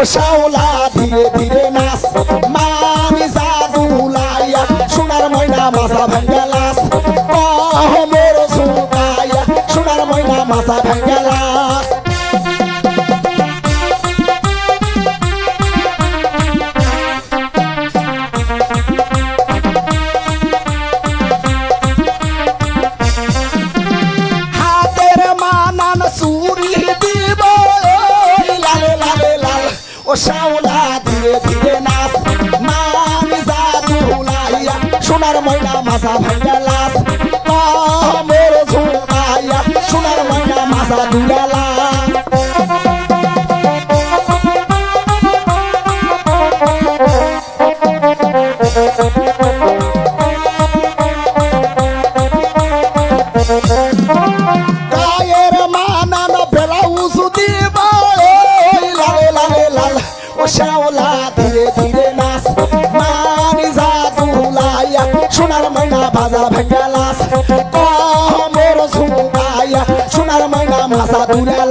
ও শাওলা ধীরে ধীরে নাচ মামি জাদুলাইয়া সোনার ময়না মাথা ভাঙ্গালাস মোর ঝুমকাইয়া সোনার ময়না মাথা ভাঙ্গালাস ও শাওলা ধীরে ধীরে নাচ মামি জাদুলাইয়া সোনার ময়না মাথা ভাঙ্গালাস মোর ঝুমকাইয়া সোনার ময়না মাথা দুলালাস গায়ের মানান ব্লাউজ দিবা ও শাওলা ধীরে ধীরে নাচ মামি জাদুলাইয়া সোনার ময়না বাজা ভাঙ্গালাস মোর ঝুমকাইয়া সোনার ময়না মাথা দুলালাস